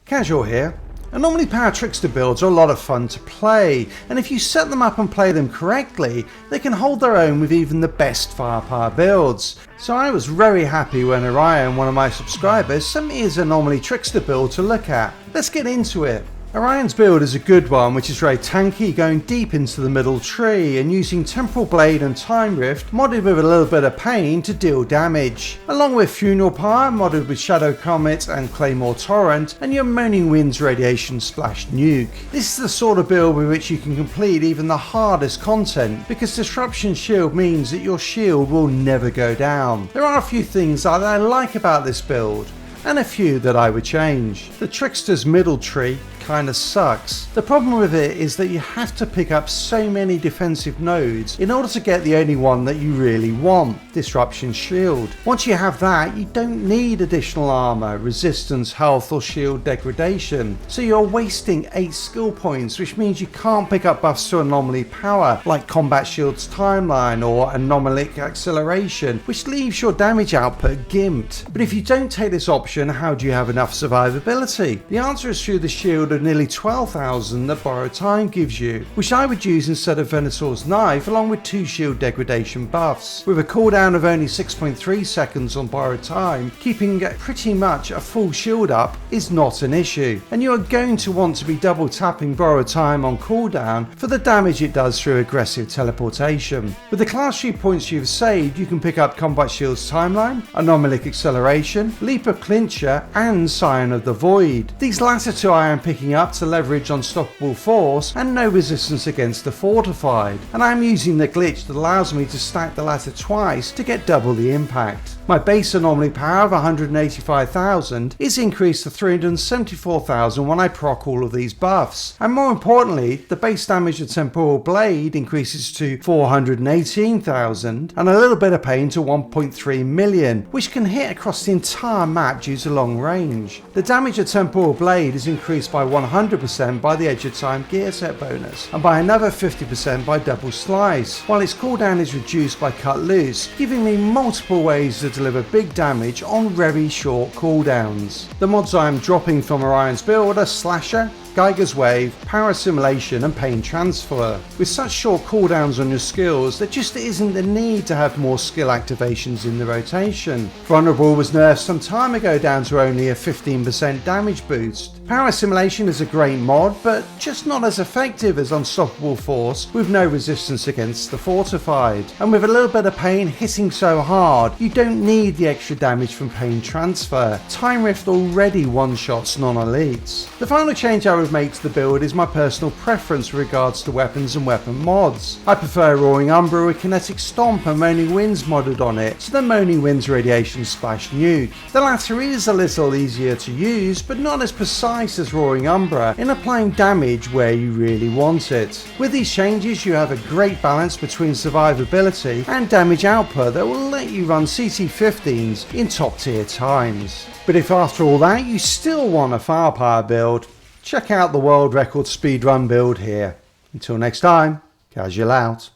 Casual here. Anomaly Power Trickster builds are a lot of fun to play, and if you set them up and play them correctly, they can hold their own with even the best firepower builds. So I was very happy when Orion, one of my subscribers, sent me his Anomaly Trickster build to look at. Let's get into it. Orion's build is a good one, which is very tanky, going deep into the middle tree and using Temporal Blade and Time Rift modded with a little bit of pain to deal damage, along with Funeral Pyre modded with Shadow Comet and Claymore Torrent and your Moaning Winds Radiation Splash Nuke. This is the sort of build with which you can complete even the hardest content, because Disruption Shield means that your shield will never go down. There are a few things that I like about this build, and a few that I would change. The Trickster's middle tree kinda sucks. The problem with it is that you have to pick up so many defensive nodes in order to get the only one that you really want, Disruption Shield. Once you have that, you don't need additional armor, resistance, health or shield degradation, so you're wasting 8 skill points, which means you can't pick up buffs to Anomaly Power like Combat Shield's Timeline or Anomalic Acceleration, which leaves your damage output gimped. But if you don't take this option, how do you have enough survivability? The answer is through the shield of nearly 12,000 that Borrowed Time gives you, which I would use instead of Venator's Knife, along with 2 shield degradation buffs. With a cooldown of only 6.3 seconds on Borrowed Time, keeping pretty much a full shield up is not an issue, and you are going to want to be double tapping Borrowed Time on cooldown for the damage it does through aggressive teleportation. With the class 3 points you've saved, you can pick up Combat Shield's Timeline, Anomalic Acceleration, Leaper Clincher and Scion of the Void. These latter two I am picking up to leverage Unstoppable Force and no resistance against the Fortified, and I am using the glitch that allows me to stack the latter twice to get double the impact. My base Anomaly Power of 185,000 is increased to 374,000 when I proc all of these buffs, and more importantly, the base damage of Temporal Blade increases to 418,000 and a little bit of pain to 1.3 million, which can hit across the entire map due to long range. The damage of Temporal Blade is increased by 100% by the Edge of Time gear set bonus, and by another 50% by Double Slice, while its cooldown is reduced by Cut Loose, giving me multiple ways to deliver big damage on very short cooldowns. The mods I am dropping from Orion's build are Slasher, Geiger's Wave, Power Assimilation and Pain Transfer. With such short cooldowns on your skills, there just isn't the need to have more skill activations in the rotation. Vulnerable was nerfed some time ago down to only a 15% damage boost. Power Assimilation is a great mod, but just not as effective as Unstoppable Force with no resistance against the Fortified. And with a little bit of pain hitting so hard, you don't need the extra damage from Pain Transfer. Time Rift already one-shots non-elites. The final change I would make to the build is my personal preference with regards to weapons and weapon mods. I prefer Roaring Umbra with Kinetic Stomp and Moaning Winds modded on it to the Moaning Winds Radiation Splash Nuke. The latter is a little easier to use, but not as precise as Roaring Umbra in applying damage where you really want it. With these changes you have a great balance between survivability and damage output that will let you run CT15s in top tier times. But if after all that you still want a firepower build, check out the world record speedrun build here. Until next time, casual out.